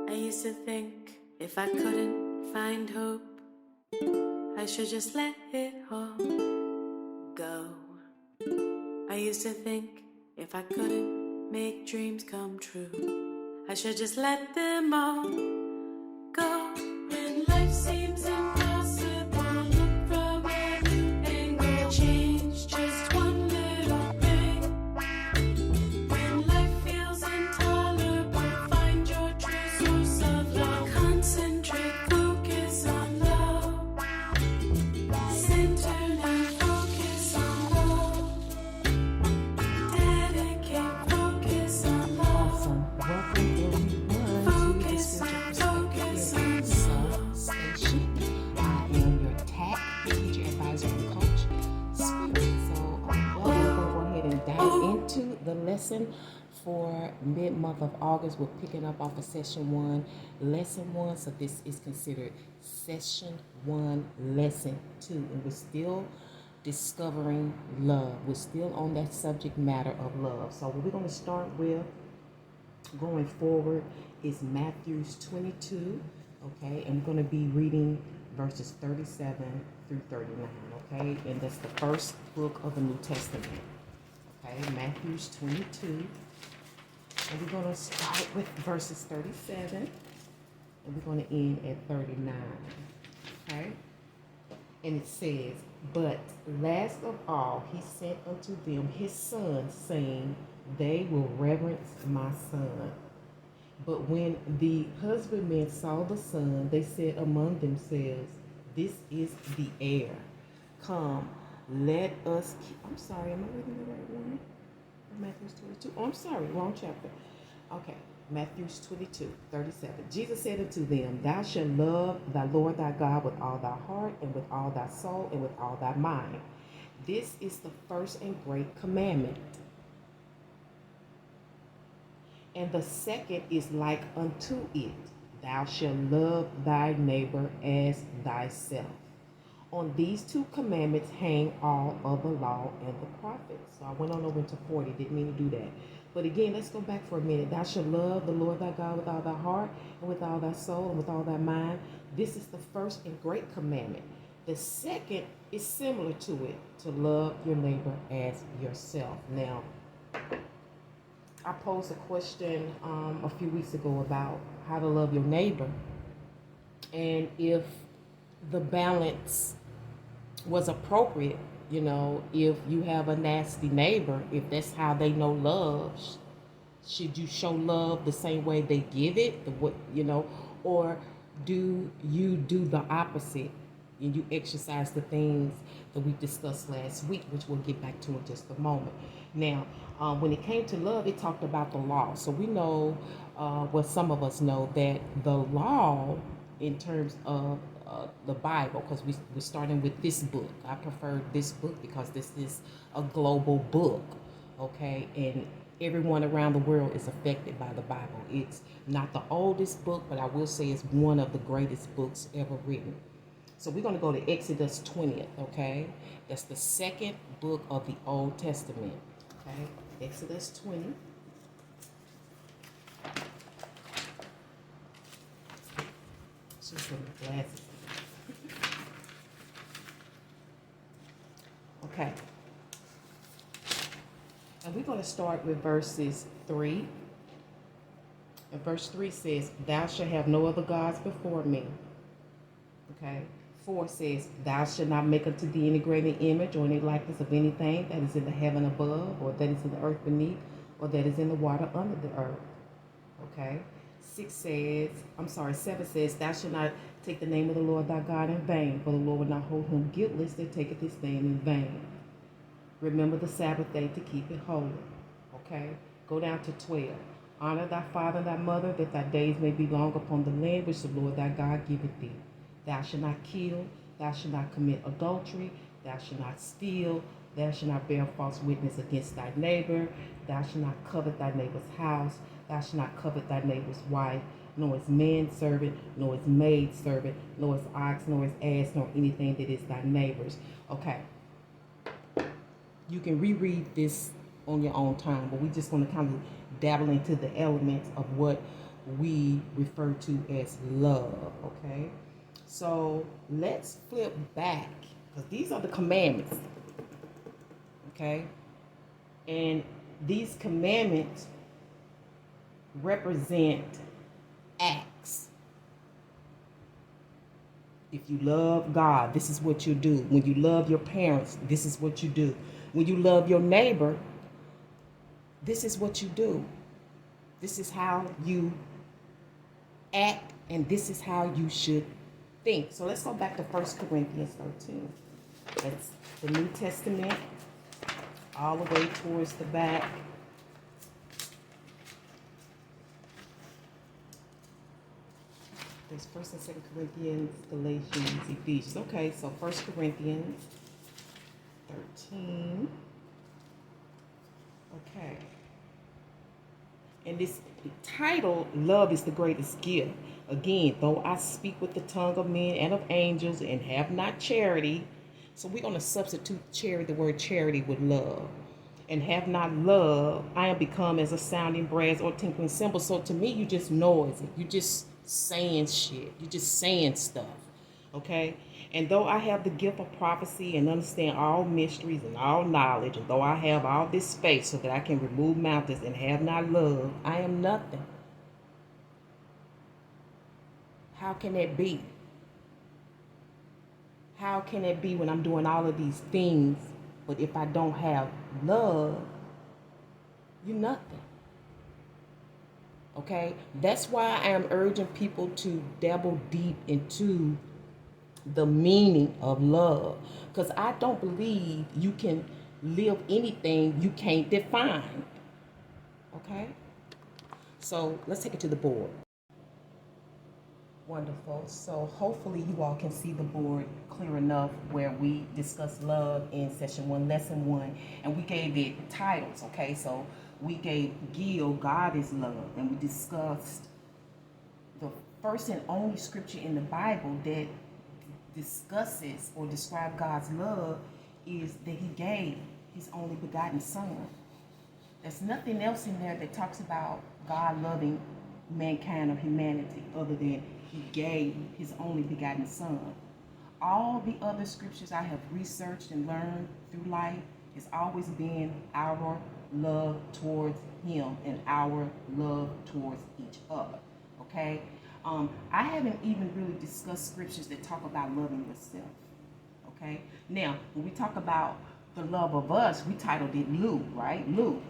I used to think if I couldn't find hope, I should just let it all go. I used to think if I couldn't make dreams come true, I should just let them all go. When life seems impossible, look from a new angle. Change just one little thing. When life feels intolerable, find your true source of love. Concentrate, focus on love. Center now, focus on love. Dedicate, focus on love. Awesome. Welcome everyone to the Spearitual Station. I am your TAC, teacher, advisor, and coach, Spirit. So we're going to go ahead and dive into the lesson for mid-month of August. We're picking up off of session 1, lesson 1. So this is considered session 1, lesson 2. And we're still discovering love. We're still on that subject matter of love. So what we're going to start with going forward is Matthew 22, okay? And we're going to be reading verses 37 through 39, okay? And that's the first book of the New Testament, okay? Matthew 22. And we're going to start with verses 37, and we're going to end at 39, okay? And it says, "But last of all, he sent unto them his son, saying, They will reverence my son. But when the husbandmen saw the son, they said among themselves, This is the heir. Come, let us I'm sorry, am I reading the right one? Matthew 22. Oh, I'm sorry, wrong chapter. Okay, Matthew 22, 37. Jesus said unto them, Thou shalt love thy Lord thy God with all thy heart, and with all thy soul, and with all thy mind. This is the first and great commandment. And the second is like unto it, Thou shalt love thy neighbor as thyself. On these two commandments hang all of the law and the prophets." So I went on over to 40, didn't mean to do that. But again, let's go back for a minute. "Thou shalt love the Lord thy God with all thy heart, and with all thy soul, and with all thy mind." This is the first and great commandment. The second is similar to it, to love your neighbor as yourself. Now, I posed a question a few weeks ago about how to love your neighbor, and if the balance was appropriate. You know, if you have a nasty neighbor, if that's how they know love, should you show love the same way they give it? Or do you do the opposite and you exercise the things that we discussed last week, which we'll get back to in just a moment. Now, when it came to love, it talked about the law. So we know, some of us know that the law, in terms of the Bible, because we're starting with this book. I prefer this book because this is a global book, okay? And everyone around the world is affected by the Bible. It's not the oldest book, but I will say it's one of the greatest books ever written. So we're going to go to Exodus 20th, okay? That's the second book of the Old Testament, okay? Exodus 20. Just put my glasses on. Okay. And we're going to start with verses 3. And verse 3 says, "Thou shalt have no other gods before me." Okay. 4 says, "Thou shalt not make unto thee any graven image or any likeness of anything that is in the heaven above, or that is in the earth beneath, or that is in the water under the earth." Okay. 7 says, "Thou shalt not take the name of the Lord thy God in vain, for the Lord will not hold him guiltless that taketh his name in vain. Remember the Sabbath day to keep it holy." Okay. Go down to 12. "Honor thy father and thy mother, that thy days may be long upon the land which the Lord thy God giveth thee. Thou shalt not kill, thou shalt not commit adultery, thou shalt not steal, thou shalt not bear false witness against thy neighbor, thou shalt not covet thy neighbor's house, thou shalt not covet thy neighbor's wife, nor his manservant, nor his maidservant, nor his ox, nor his ass, nor anything that is thy neighbor's." Okay. You can reread this on your own time, but we're just going to kind of dabble into the elements of what we refer to as love, okay? So let's flip back, because these are the commandments, okay? And these commandments represent acts. If you love God, this is what you do. When you love your parents, this is what you do. When you love your neighbor, this is what you do. This is how you act, and this is how you should think. So let's go back to 1 Corinthians 13. That's the New Testament, all the way towards the back. There's 1st and 2nd Corinthians, Galatians, Ephesians. Okay, so 1 Corinthians 13. Okay. And this title, Love is the Greatest Gift. Again, though I speak with the tongue of men and of angels and have not charity. So we're going to substitute charity, the word charity, with love. And have not love, I am become as a sounding brass or tinkling cymbal. So to me, you just noisy. You just saying shit. You just saying stuff. Okay? And though I have the gift of prophecy and understand all mysteries and all knowledge, and though I have all this faith so that I can remove mountains and have not love, I am nothing. How can that be? How can it be when I'm doing all of these things, but if I don't have love, you're nothing? Okay? That's why I am urging people to dabble deep into the meaning of love, because I don't believe you can live anything you can't define. Okay, so let's take it to the board. Wonderful. So hopefully you all can see the board clear enough, where we discussed love in session 1, lesson 1, and we gave it titles. Okay, so we gave Gil, God is love, and we discussed the first and only scripture in the Bible that discusses or describes God's love is that he gave his only begotten son. There's nothing else in there that talks about God loving mankind or humanity other than he gave his only begotten son. All the other scriptures I have researched and learned through life has always been our love towards him and our love towards each other. Okay? I haven't even really discussed scriptures that talk about loving yourself. Okay? Now, when we talk about the love of us, we titled it Lou, right? Lou.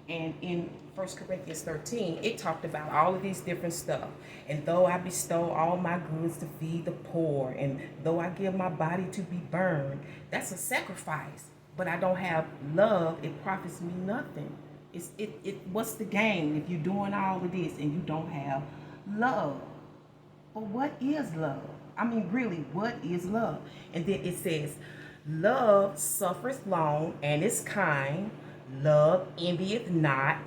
And in 1 Corinthians 13, it talked about all of these different stuff. And though I bestow all my goods to feed the poor, and though I give my body to be burned, that's a sacrifice. But I don't have love, it profits me nothing. What's the gain if you're doing all of this and you don't have love? But what is love? I mean, really, what is love? And then it says, love suffereth long and is kind. Love envieth not.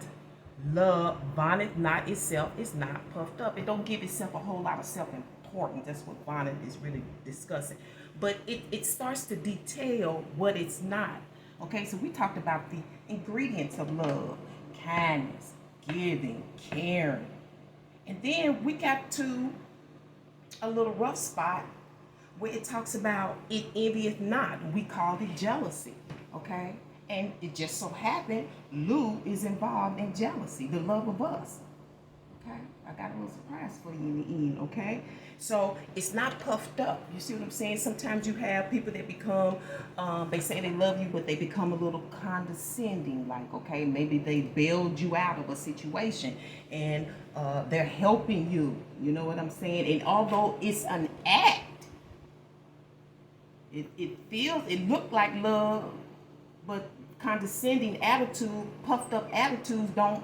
Love vaunteth not itself, is not puffed up. It don't give itself a whole lot of self-importance. That's what vaunteth is really discussing. But it starts to detail what it's not. Okay, so we talked about the ingredients of love: kindness, giving, caring. And then we got to a little rough spot where it talks about it envieth not. We called it jealousy, okay? And it just so happened Lou is involved in jealousy, the love of us, okay? I got a little surprise for you in the end, okay? So it's not puffed up. You see what I'm saying? Sometimes you have people that become, they say they love you, but they become a little condescending, like, okay, maybe they bailed you out of a situation and they're helping you, you know what I'm saying? And although it's an act, it looked like love, but condescending attitude, puffed up attitudes don't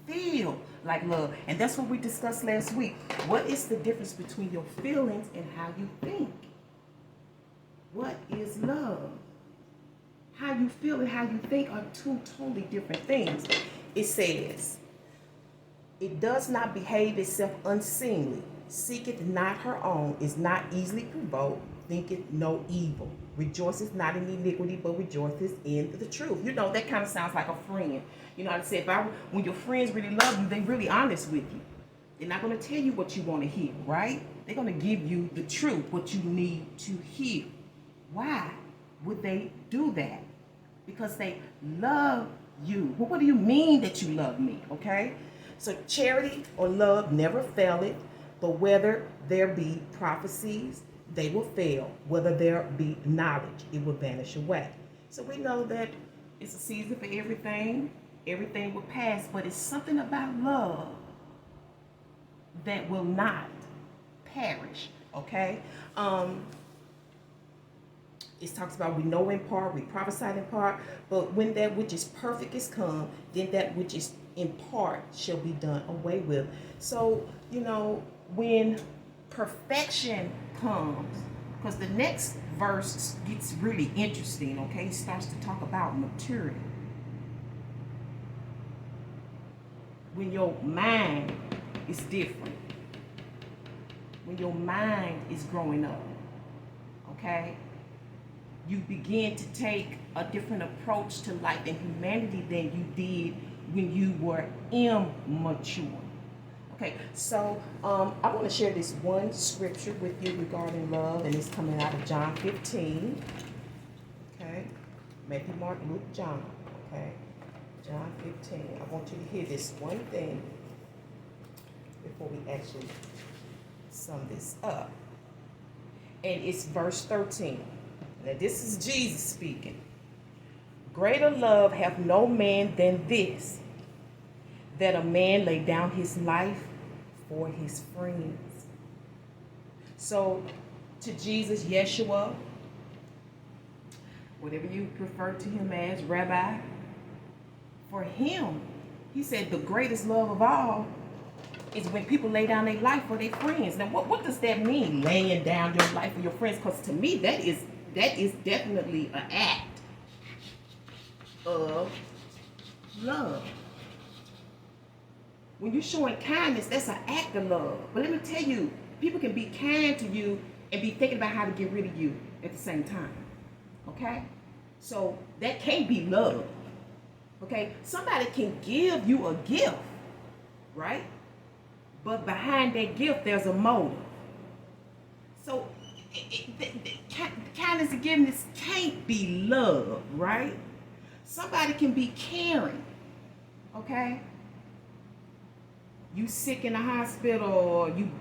feel like love. And that's what we discussed last week. What is the difference between your feelings and how you think? What is love? How you feel and how you think are two totally different things. It says, it does not behave itself unseemly, seeketh not her own, is not easily provoked, thinketh no evil, rejoiceth not in iniquity, but rejoiceth in the truth. You know, that kind of sounds like a friend. You know how to say, when your friends really love you, they really honest with you. They're not going to tell you what you want to hear, right? They're going to give you the truth, what you need to hear. Why would they do that? Because they love you. Well, what do you mean that you love me? Okay? So charity or love never faileth, but whether there be prophecies, they will fail. Whether there be knowledge, it will vanish away. So we know that it's a season for everything. Everything will pass, but it's something about love that will not perish. Okay? It talks about we know in part, we prophesied in part, but when that which is perfect is come, then that which is in part shall be done away with. So, when perfection comes, because the next verse gets really interesting, okay? It starts to talk about maturity. When your mind is different, when your mind is growing up, okay? You begin to take a different approach to life and humanity than you did when you were immature. Okay, so I want to share this one scripture with you regarding love, and it's coming out of John 15. Okay, Matthew, Mark, Luke, John. Okay, John 15. I want you to hear this one thing before we actually sum this up. And it's verse 13. Now this is Jesus speaking. Greater love hath no man than this, that a man lay down his life for his friends. So to Jesus, Yeshua, whatever you prefer to him as, Rabbi, for him, he said the greatest love of all is when people lay down their life for their friends. Now what does that mean, laying down your life for your friends? Because to me that is definitely an act of love. When you're showing kindness, that's an act of love. But let me tell you, people can be kind to you and be thinking about how to get rid of you at the same time. Okay? So that can't be love. Okay? Somebody can give you a gift, right? But behind that gift, there's a motive. So kindness and forgiveness can't be love, right? Somebody can be caring, okay? You sick in the hospital or you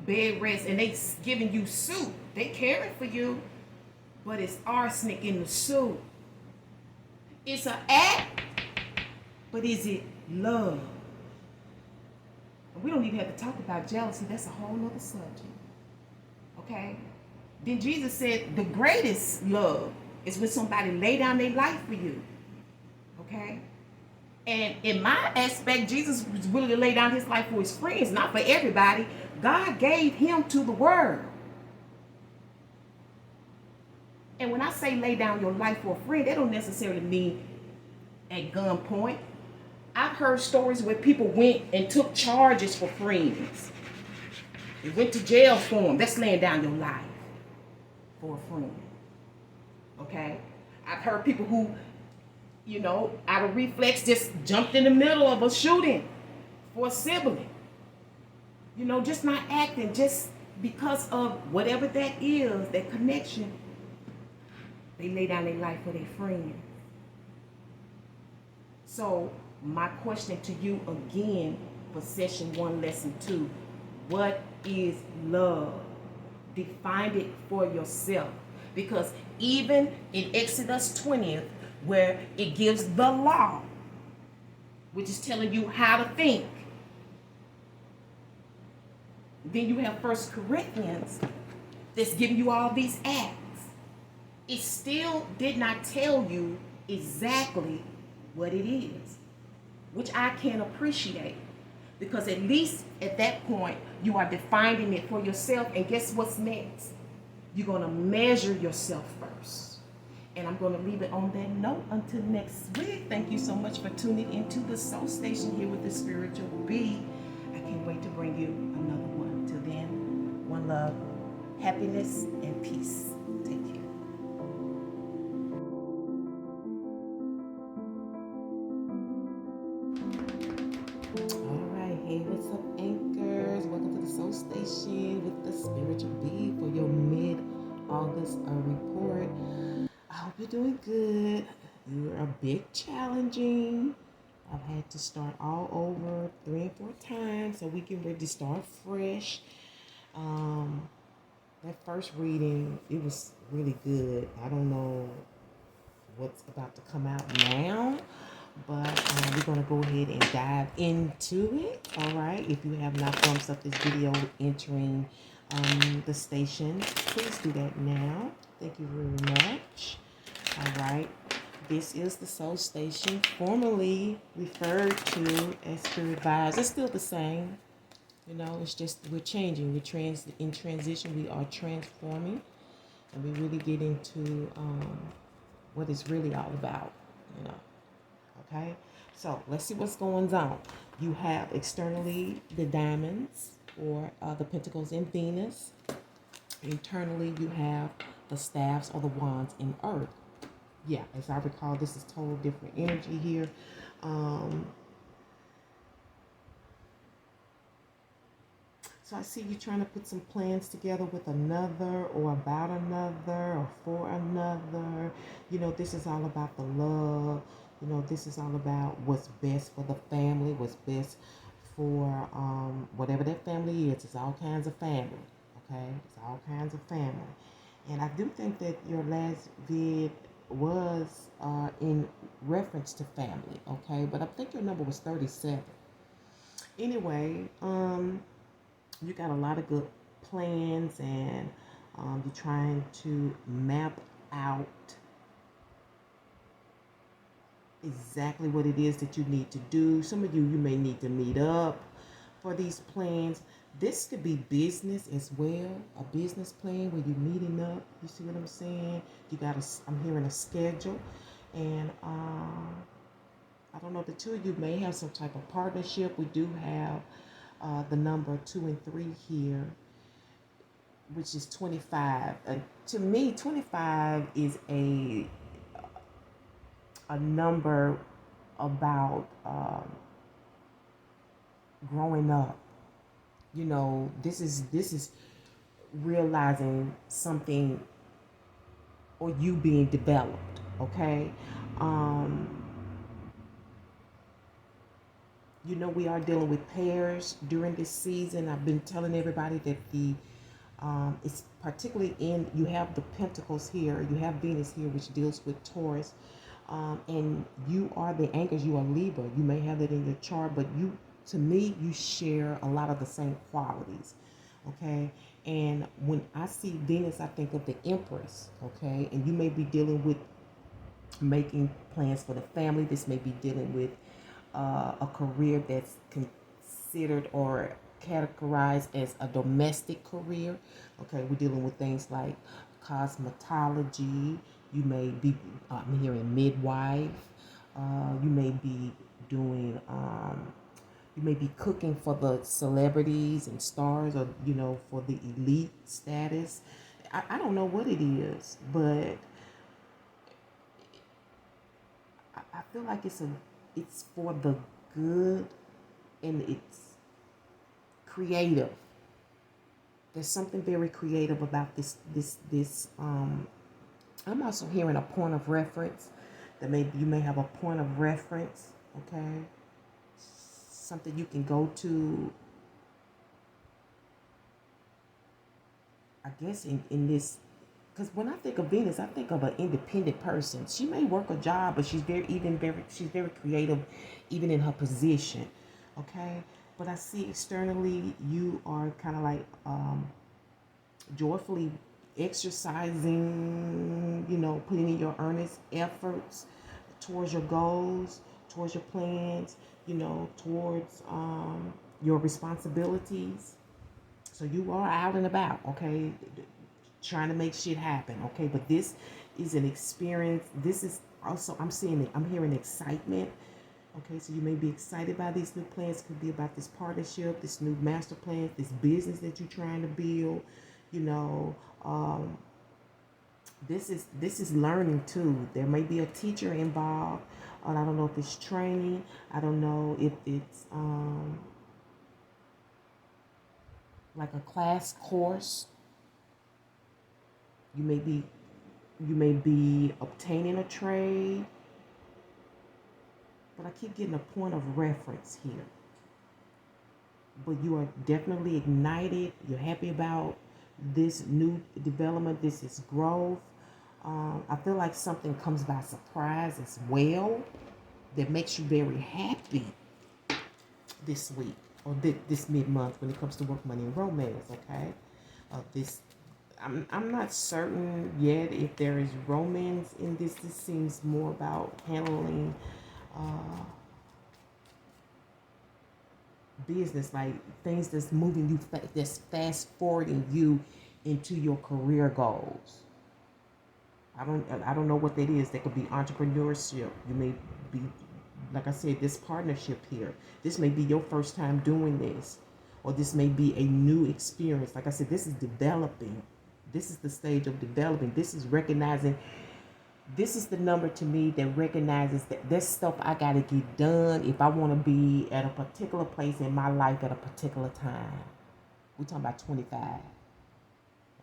bed rest and they giving you soup. They caring for you, but it's arsenic in the soup. It's an act, but is it love? We don't even have to talk about jealousy. That's a whole other subject, okay? Then Jesus said the greatest love is when somebody lay down their life for you, okay? And in my aspect, Jesus was willing to lay down his life for his friends, not for everybody. God gave him to the world. And when I say lay down your life for a friend, that don't necessarily mean at gunpoint. I've heard stories where people went and took charges for friends. They went to jail for them. That's laying down your life for a friend. Okay? I've heard people who, out of reflex just jumped in the middle of a shooting for a sibling. Just not acting, just because of whatever that is, that connection. They lay down their life for their friends. So, my question to you again for session 1, lesson 2. What is love? Define it for yourself. Because even in Exodus 20th, where it gives the law, which is telling you how to think. Then you have 1 Corinthians that's giving you all these acts. It still did not tell you exactly what it is, which I can appreciate. Because at least at that point, you are defining it for yourself. And guess what's next? You're going to measure yourself first. And I'm going to leave it on that note until next week. Thank you so much for tuning into the Soul Station here with the Spearitual Bee. I can't wait to bring you another one. Till then, one love, happiness, and peace. Take care. All right, hey, what's up, Anchor? you're doing good. You're a bit challenging. I've had to start all over 3 and 4 times, so we can ready to start fresh. That first reading, it was really good. I don't know what's about to come out now, but we're going to go ahead and dive into it. All right, if you have not thumbs up this video entering the station, please do that now. Thank you very much. All right, this is the Soul Station, formerly referred to as Spirit Vibes. It's still the same. You know, it's just we're changing. We're in transition. We are transforming, and we really get into what it's really all about. You know. Okay, so let's see what's going on. You have externally the diamonds or the pentacles in Venus. Internally, you have the staffs or the wands in Earth. Yeah, as I recall, this is total different energy here. So I see you trying to put some plans together with another or about another or for another. You know, this is all about the love. You know, this is all about what's best for the family, what's best for whatever that family is. It's all kinds of family, okay? It's all kinds of family. And I do think that your last vid was in reference to family, okay? But I think your number was 37. Anyway, you got a lot of good plans, and you're trying to map out exactly what it is that you need to do. Some of you may need to meet up for these plans. This could be business as well, a business plan where you're meeting up. You see what I'm saying? You got I'm hearing a schedule, and I don't know, the two of you may have some type of partnership. We do have the number 2 and 3 here, which is 25. To me, 25 is a number about growing up. You know, this is realizing something or you being developed. Okay. You know, we are dealing with pairs during this season. I've been telling everybody that it's particularly you have the Pentacles here, you have Venus here, which deals with Taurus, and you are the anchors. You are Libra. You may have that in your chart, but to me, you share a lot of the same qualities. Okay, and when I see Venus, I think of the Empress. Okay, and you may be dealing with making plans for the family. This may be dealing with a career that's considered or categorized as a domestic career. Okay, we're dealing with things like cosmetology. You may be, I'm hearing midwife. You may be doing, you may be cooking for the celebrities and stars, or, you know, for the elite status. I don't know what it is, but I feel like it's for the good, and it's creative. There's something very creative about this. I'm also hearing a point of reference. That maybe you may have a point of reference. Okay, something you can go to. I guess in this. Because when I think of Venus, I think of an independent person. She may work a job, but she's very creative, even in her position. Okay, but I see externally you are kind of like joyfully exercising. You know, putting in your earnest efforts towards your goals, towards your plans. You know, towards your responsibilities. So you are out and about. Okay, trying to make shit happen. Okay, but this is an experience. This is also, I'm hearing excitement. Okay, so you may be excited by these new plans. It could be about this partnership, this new master plan, this business that you're trying to build. You know, this is learning too. There may be a teacher involved. I don't know if it's training. I don't know if it's like a class course. You may be You may be obtaining a trade, but I keep getting a point of reference here. But you are definitely ignited. You're happy about this new development. This is growth. I feel like something comes by surprise as well that makes you very happy this week or this mid-month when it comes to work, money, and romance. Okay, this I'm not certain yet if there is romance in this. This seems more about handling business, like things that's moving you, that's fast forwarding you into your career goals. I don't know what that is. That could be entrepreneurship. You may be, like I said, this partnership here. This may be your first time doing this, or this may be a new experience. Like I said, this is developing. This is the stage of developing. This is recognizing. This is the number to me that recognizes that this stuff I got to get done if I want to be at a particular place in my life at a particular time. We're talking about 25.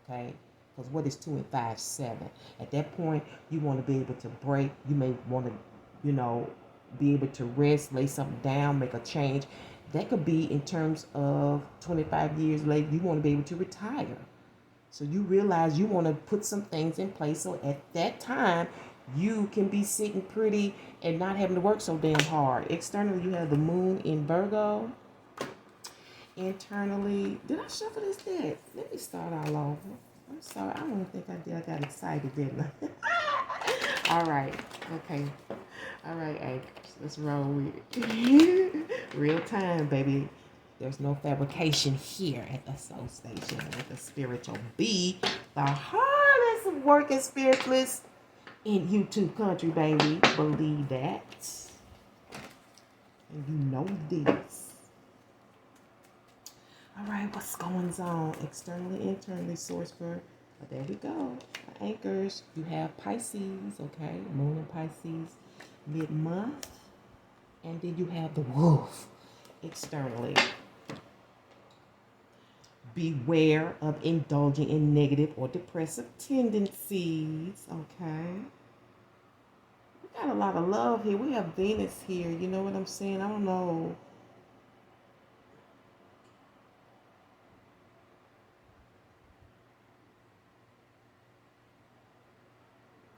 Okay? Because what is 2 and 5? 7. At that point, you want to be able to break. You may want to, be able to rest, lay something down, make a change. That could be in terms of 25 years later, you want to be able to retire. So you realize you want to put some things in place so at that time you can be sitting pretty and not having to work so damn hard. Externally, you have the moon in Virgo. Internally, did I shuffle this deck? Let me start all over. I'm sorry, I don't think I did. I got excited, didn't I? All right, okay. All right, anchors, let's roll with it. Real time, baby. There's no fabrication here at the Soul Station with the Spearitual Bee, the hardest working spiritualist in YouTube country, baby. Believe that. And you know this. All right, what's going on? Externally, internally, source for, there we go. Anchors, you have Pisces, okay? Moon in Pisces, mid-month. And then you have the wolf externally. Beware of indulging in negative or depressive tendencies, okay? We got a lot of love here. We have Venus here. You know what I'm saying? I don't know.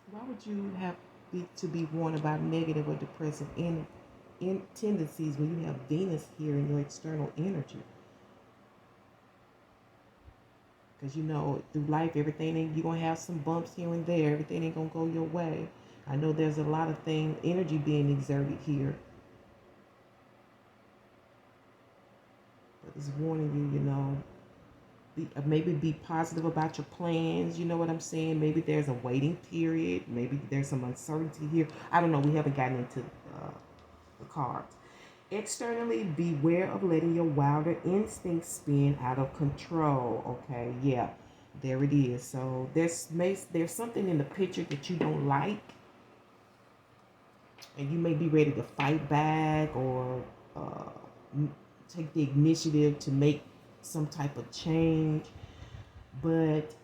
Why would you have to be warned about negative or depressive in tendencies when you have Venus here in your external energy? Because through life, everything ain't, you're going to have some bumps here and there. Everything ain't going to go your way. I know there's a lot of energy being exerted here. But it's warning you, maybe be positive about your plans. You know what I'm saying? Maybe there's a waiting period. Maybe there's some uncertainty here. I don't know. We haven't gotten into the cards. Externally, beware of letting your wilder instincts spin out of control. Okay, yeah, there it is. So there's something in the picture that you don't like, and you may be ready to fight back or take the initiative to make some type of change. But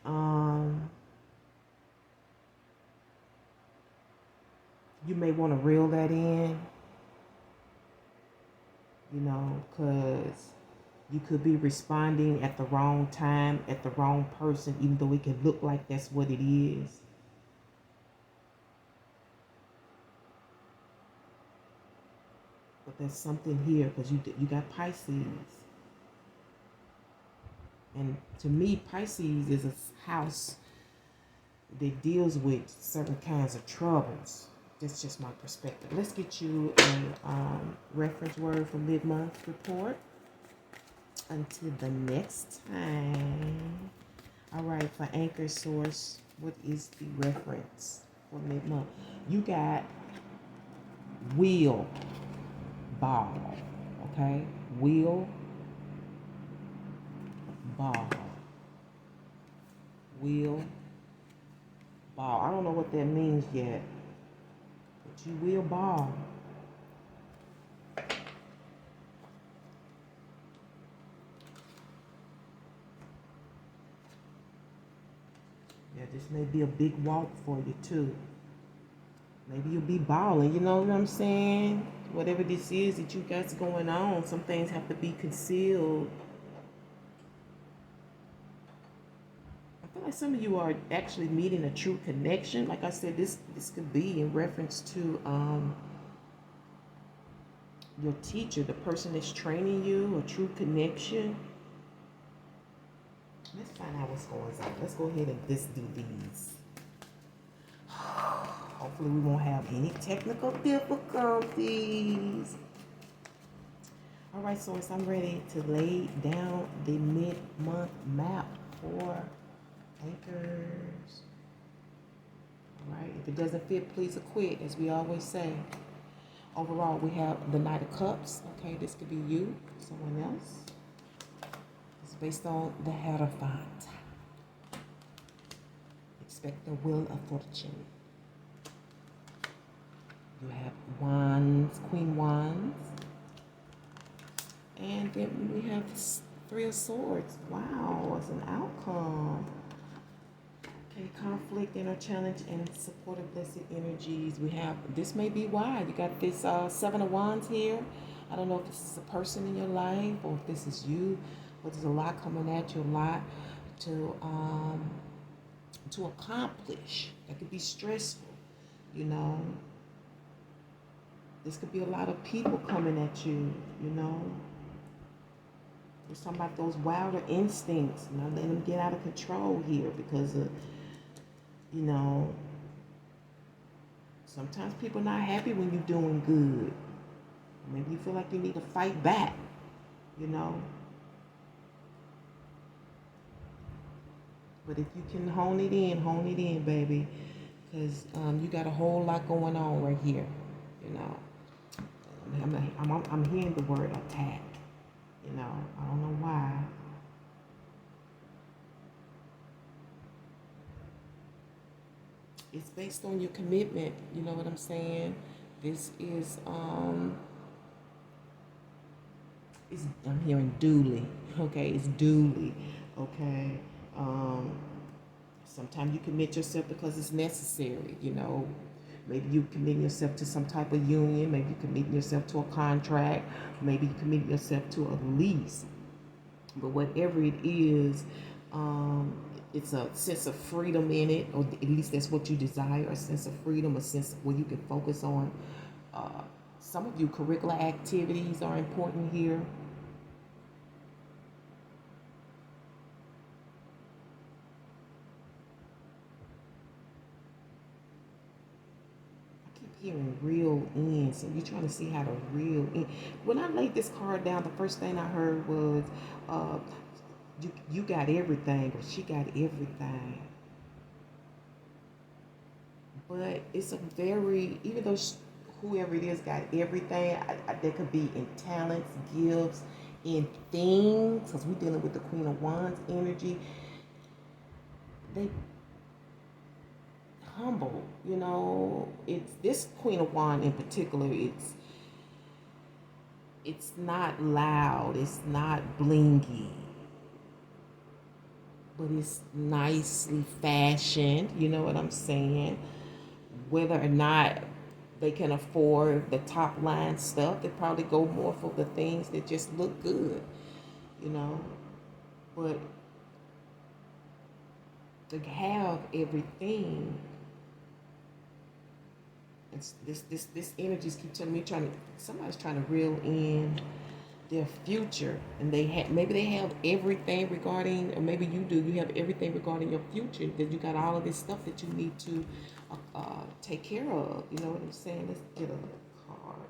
you may want to reel that in. Because you could be responding at the wrong time, at the wrong person, even though it can look like that's what it is. But there's something here because you got Pisces. And to me, Pisces is a house that deals with certain kinds of troubles. That's just my perspective. Let's get you a reference word for mid-month report. Until the next time. All right, for anchor source, what is the reference for mid-month? You got wheel ball, okay? Wheel ball. Wheel ball. I don't know what that means yet. But you will ball. Yeah, this may be a big walk for you too. Maybe you'll be balling, you know what I'm saying? Whatever this is that you got going on, some things have to be concealed. I feel like some of you are actually meeting a true connection. Like I said, this could be in reference to your teacher, the person that's training you, a true connection. Let's find out what's going on. Let's go ahead and just do these. Hopefully we won't have any technical difficulties. All right, so I'm ready to lay down the mid-month map for anchors. All right, if it doesn't fit, please acquit, as we always say. Overall, we have the Knight of Cups. Okay, this could be you, someone else. It's based on the Hierophant. Expect the Wheel of Fortune. You have Wands, Queen Wands. And then we have Three of Swords. Wow, it's an outcome. Okay, conflict, inner challenge, and supportive blessed energies. We have, this may be why. You got this Seven of Wands here. I don't know if this is a person in your life or if this is you, but there's a lot coming at you, a lot to accomplish. That could be stressful, you know. This could be a lot of people coming at you, you know. We're talking about those wilder instincts. Not letting them get out of control here because of, you know, sometimes people not happy when you're doing good. Maybe you feel like you need to fight back, you know. But if you can hone it in, baby, because you got a whole lot going on right here, you know. I'm hearing the word attack, you know. I don't know why. It's based on your commitment, you know what I'm saying? This is I'm hearing duly, okay? It's duly, okay? Sometimes you commit yourself because it's necessary, you know. Maybe you commit yourself to some type of union. Maybe you commit yourself to a contract. Maybe you commit yourself to a lease. But whatever it is, it's a sense of freedom in it, or at least that's what you desire, a sense of freedom, a sense of where you can focus on. Some of you, curricular activities are important here. Hearing reel in, so you're trying to see how to reel in. When I laid this card down, the first thing I heard was you got everything, or she got everything. But it's a very, even though whoever it is got everything, there could be in talents, gifts, in things, because we're dealing with the Queen of Wands energy. They humble, you know. It's this Queen of Wands in particular, it's not loud, it's not blingy, but it's nicely fashioned, you know what I'm saying? Whether or not they can afford the top line stuff, they probably go more for the things that just look good, you know. But to have everything, it's this energies keep telling me somebody's trying to reel in their future, and maybe they have everything regarding, or maybe you have everything regarding your future, because you got all of this stuff that you need to take care of. You know what I'm saying? Let's get a card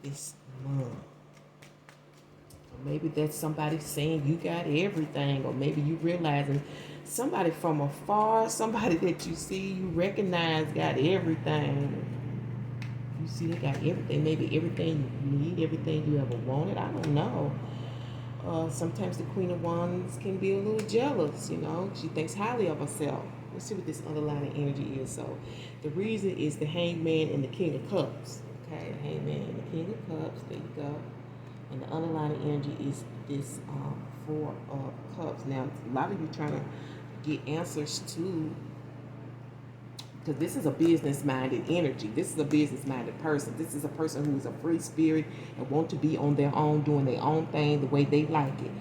this month. Or maybe that's somebody saying you got everything, or maybe you realizing somebody from afar, somebody that you see, you recognize got everything. You see they got everything, maybe everything you need, everything you ever wanted. I don't know. Sometimes the Queen of Wands can be a little jealous, you know. She thinks highly of herself. Let's see what this underlying energy is. So the reason is the Hangman and the King of Cups. Okay, the Hangman and the King of Cups. There you go. And the underlying energy is this Four of Cups. Now, a lot of you trying to get answers to, because this is a business-minded energy. This is a business-minded person. This is a person who is a free spirit and want to be on their own, doing their own thing the way they like it.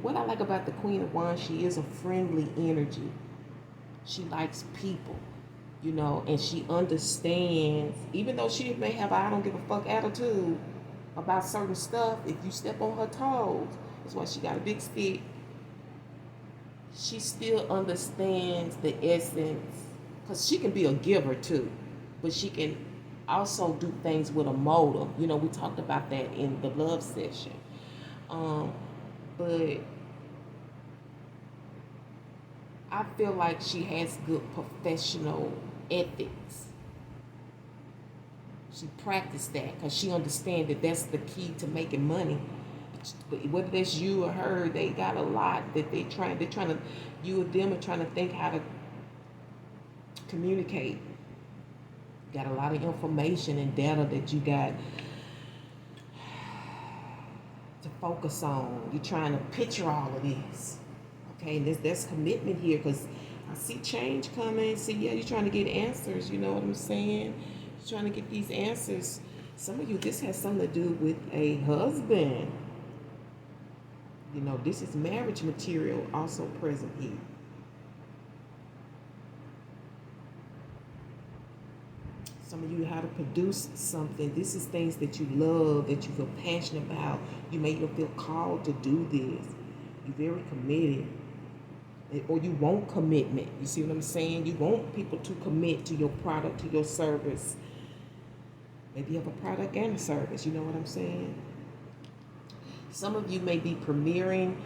What I like about the Queen of Wands, she is a friendly energy. She likes people, you know, and she understands, even though she may have a I don't give a fuck attitude about certain stuff, if you step on her toes, that's why she got a big stick. She still understands the essence, because she can be a giver too, but she can also do things with a motive. You know, we talked about that in the love session. But I feel like she has good professional ethics. She practiced that because she understands that that's the key to making money. Whether that's you or her, they got a lot that they're trying to, you or them are trying to think how to communicate. Got a lot of information and data that you got to focus on. You're trying to picture all of this. Okay, there's commitment here, because I see change coming. See, yeah, you're trying to get answers. You know what I'm saying? You're trying to get these answers. Some of you, this has something to do with a husband. You know, this is marriage material also present here. Some of you, how to produce something. This is things that you love, that you feel passionate about. You may even feel called to do this. You're very committed. Or you want commitment. You see what I'm saying? You want people to commit to your product, to your service. Maybe you have a product and a service. You know what I'm saying? Some of you may be premiering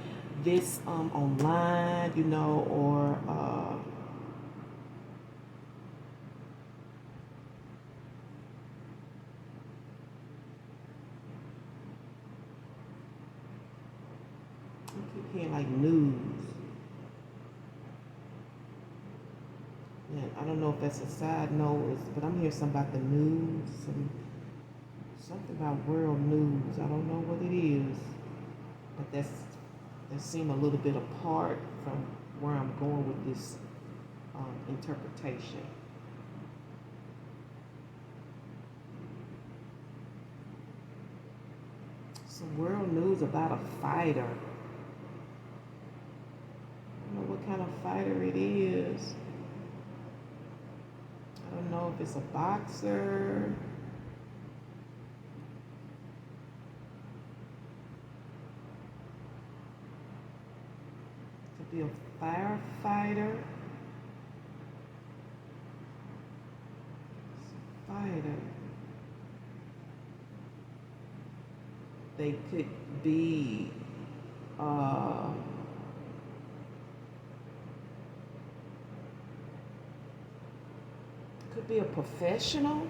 this online, you know, or I keep hearing like news. And I don't know if that's a side note, but I'm hearing something about the news, something about world news. I don't know what it is, but that seems a little bit apart from where I'm going with this interpretation. Some world news about a fighter. I don't know what kind of fighter it is. I don't know if it's a boxer. Could be a firefighter. Fighter. They could be could be a professional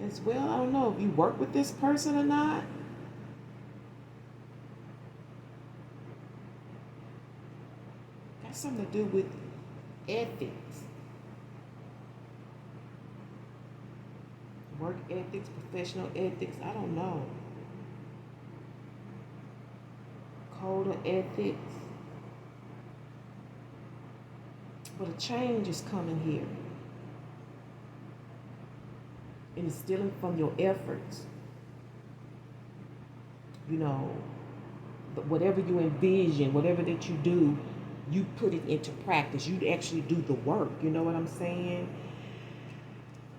as well. I don't know if you work with this person or not. Got something to do with ethics. Work ethics, professional ethics, I don't know. Code of ethics. But a change is coming here. And it's stealing from your efforts. You know, but whatever you envision, whatever that you do, you put it into practice. You actually do the work. You know what I'm saying?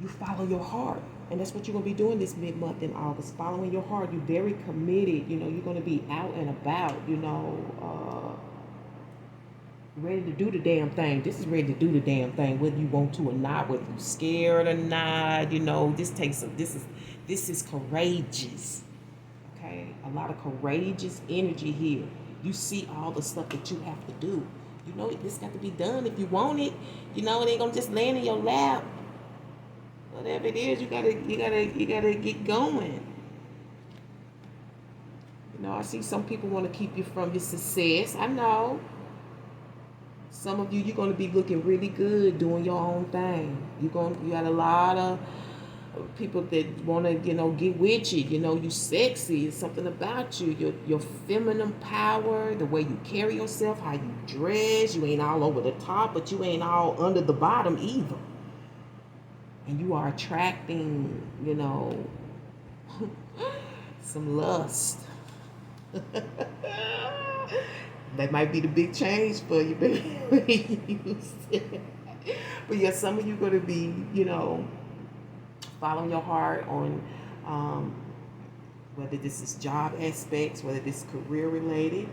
You follow your heart. And that's what you're going to be doing this mid-month in August. Following your heart. You're very committed. You know, you're going to be out and about, you know, ready to do the damn thing. This is ready to do the damn thing, whether you want to or not, whether you're scared or not. You know, this is courageous. Okay, a lot of courageous energy here. You see all the stuff that you have to do. You know, this got to be done if you want it. You know, it ain't gonna just land in your lap. Whatever it is, you gotta get going. You know, I see some people want to keep you from your success. I know. Some of you, you're going to be looking really good doing your own thing. You got a lot of people that want to, get with you. You sexy. It's something about you. Your feminine power, the way you carry yourself, how you dress. You ain't all over the top, but you ain't all under the bottom either. And you are attracting, some lust. That might be the big change for you, baby. But yeah, some of you going to be, following your heart on whether this is job aspects, whether this is career related,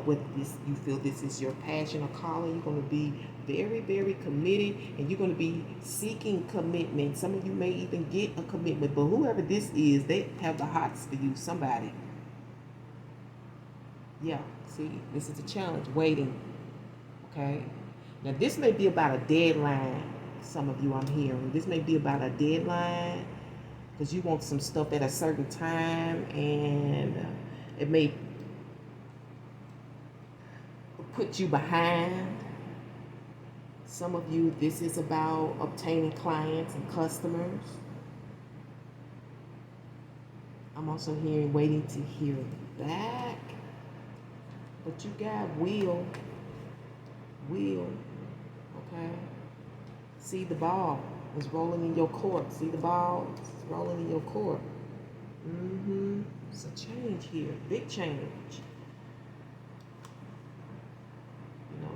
whether this you feel this is your passion or calling. You're going to be very, very committed, and you're going to be seeking commitment. Some of you may even get a commitment, but whoever this is, they have the hots for you. Somebody. Yeah, see, this is a challenge. Waiting. Okay. Now this may be about a deadline. Some of you I'm hearing. This may be about a deadline because you want some stuff at a certain time, and it may put you behind. Some of you, this is about obtaining clients and customers. I'm also hearing waiting to hear back. But you got will, okay? See the ball is rolling in your court. See the ball is rolling in your court. It's a change here, big change.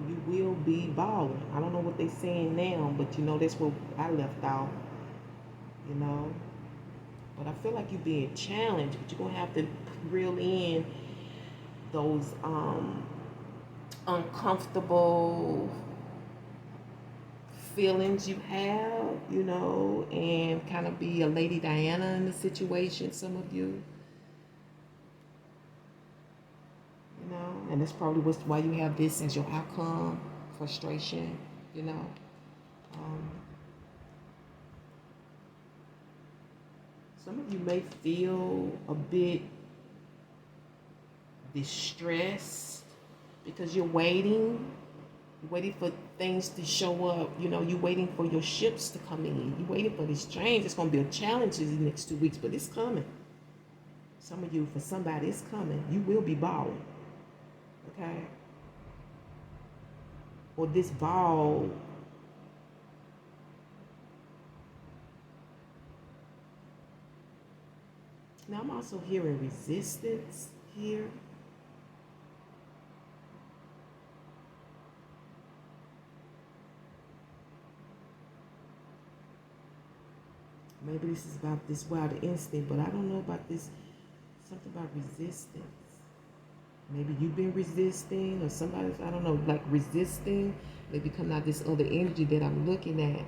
You will be balling. I don't know what they're saying now, but that's what I left off. But I feel like you're being challenged, but you're gonna have to reel in those uncomfortable feelings you have, and kind of be a Lady Diana in the situation, some of you. And that's probably why you have this as your outcome, frustration, Some of you may feel a bit distressed because you're waiting for things to show up. You're waiting for your ships to come in. You're waiting for this change. It's going to be a challenge in the next 2 weeks, but it's coming. Some of you, for somebody, it's coming. You will be balling. Okay? Or this ball now I'm also hearing resistance here. Maybe this is about this wild instinct, but I don't know about this. Something about resistance. Maybe you've been resisting, or somebody, I don't know, like resisting. Maybe coming out this other energy that I'm looking at.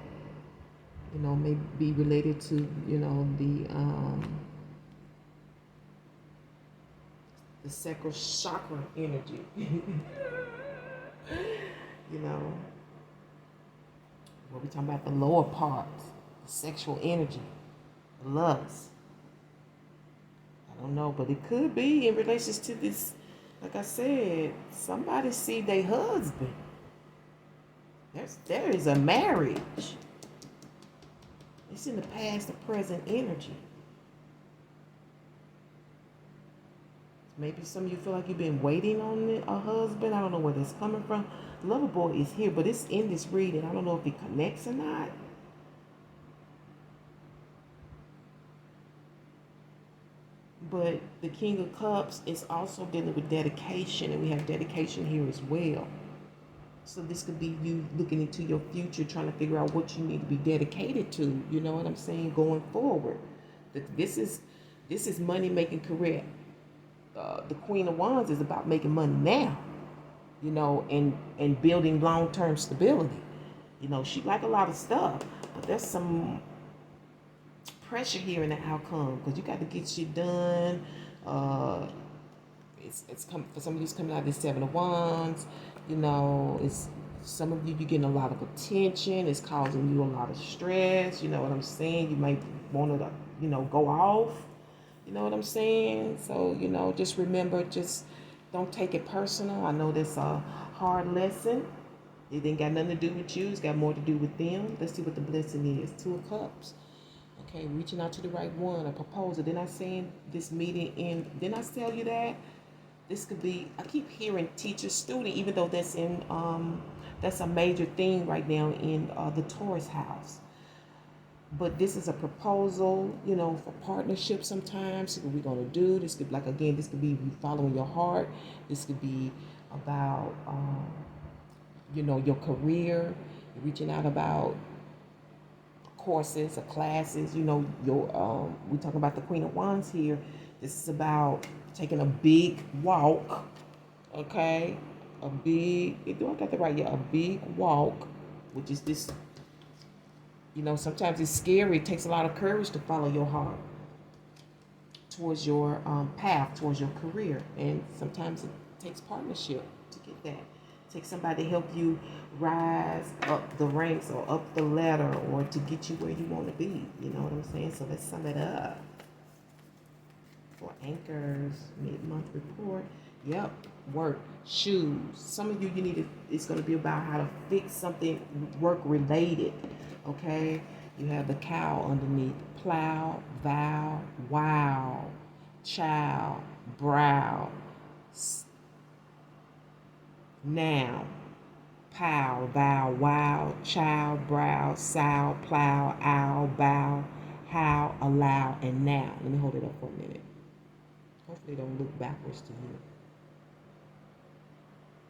Maybe be related to, the sacral chakra energy. What we talking about, the lower parts, the sexual energy, the lust. I don't know, but it could be in relation to this. Like I said, somebody see their husband. There is a marriage. It's in the past, the present energy. Maybe some of you feel like you've been waiting on a husband. I don't know where this coming from. The lover boy is here, but it's in this reading. I don't know if it connects or not. But the King of Cups is also dealing with dedication, and we have dedication here as well. So this could be you looking into your future, trying to figure out what you need to be dedicated to. You know what I'm saying? Going forward, this is money making career. The Queen of Wands is about making money now, and building long term stability. She like a lot of stuff, but there's some pressure here in the outcome because you got to get shit done. It's come for some of you. It's coming out of this Seven of Wands. It's some of you. You're getting a lot of attention. It's causing you a lot of stress. You know what I'm saying? You might want to, go off. You know what I'm saying? So just remember, just don't take it personal. I know that's a hard lesson. It ain't got nothing to do with you. It's got more to do with them. Let's see what the blessing is. Two of Cups. Okay, reaching out to the right one, a proposal. Didn't I say this meeting in? Didn't I tell you that? This could be. I keep hearing teacher student, even though that's a major thing right now in the Taurus house. But this is a proposal, for partnership sometimes. What we're going to do. This could, like, again, this could be following your heart. This could be about, your career, reaching out about courses or classes. We're talking about the Queen of Wands here. This is about taking a big walk, okay? Do I got that right? Yeah, a big walk, which is this. Sometimes it's scary. It takes a lot of courage to follow your heart towards your path, towards your career. And sometimes it takes partnership to get that. It takes somebody to help you rise up the ranks or up the ladder or to get you where you want to be. You know what I'm saying? So let's sum it up. For Anchor's mid-month report. Yep, work, shoes. Some of you it's going to be about how to fix something work-related. Okay, you have the cow underneath. Plow, vow, wow, child, brow, now, pow, vow, wow, child, brow, sow, plow, owl, bow, how, allow, and now. Let me hold it up for a minute. Hopefully don't look backwards to you.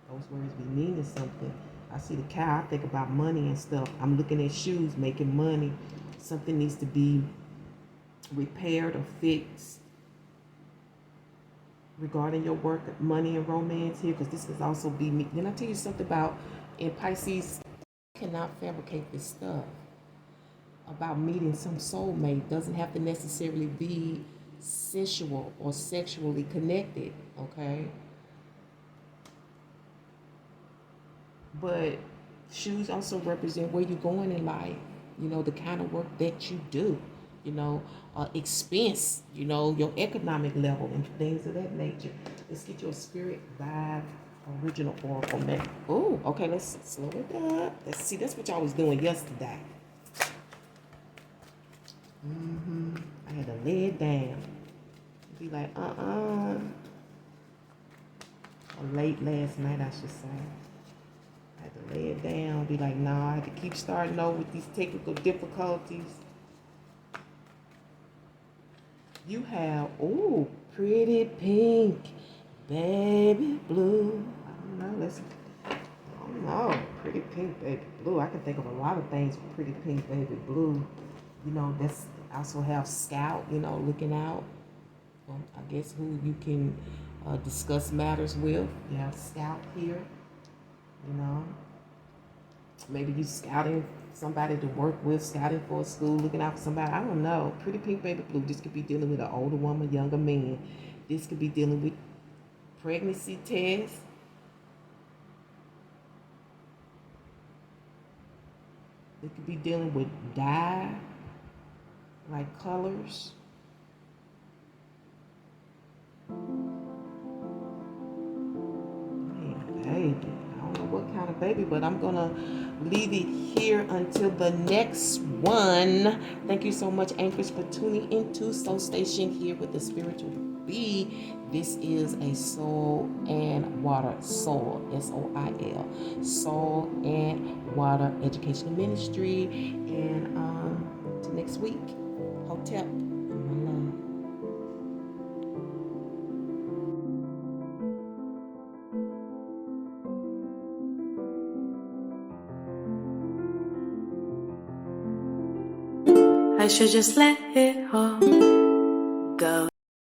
Those words be meaning something. I see the cow, I think about money and stuff. I'm looking at shoes, making money. Something needs to be repaired or fixed regarding your work, money, and romance here, because this could also be me. Then I tell you something about in Pisces, you cannot fabricate this stuff about meeting some soulmate. Doesn't have to necessarily be sensual or sexually connected, okay? But shoes also represent where you're going in life, the kind of work that you do, expense, your economic level and things of that nature. Let's get your spirit vibe original oracle man. Oh, okay, let's slow it down. Let's see, that's what y'all was doing yesterday. I had to lay it down. Be like, or late last night, I should say. I had to lay it down, be like, nah, I had to keep starting over with these technical difficulties. You have, pretty pink, baby blue. I don't know, pretty pink, baby blue. I can think of a lot of things with pretty pink, baby blue. That's also have Scout, looking out. I guess who you can discuss matters with. You have Scout here. Maybe you scouting somebody to work with, scouting for a school, looking out for somebody. I don't know. Pretty pink, baby blue. This could be dealing with an older woman, younger man. This could be dealing with pregnancy tests. It could be dealing with dye, like colors. Man, baby. I don't know what kind of baby, but I'm going to leave it here until the next one. Thank you so much, Anchors, for tuning into Soul Station here with the Spearitual Bee. This is a soul and water, soul, S-O-I-L, soul and water educational ministry. And till next week, Hotep. I should just let it all go.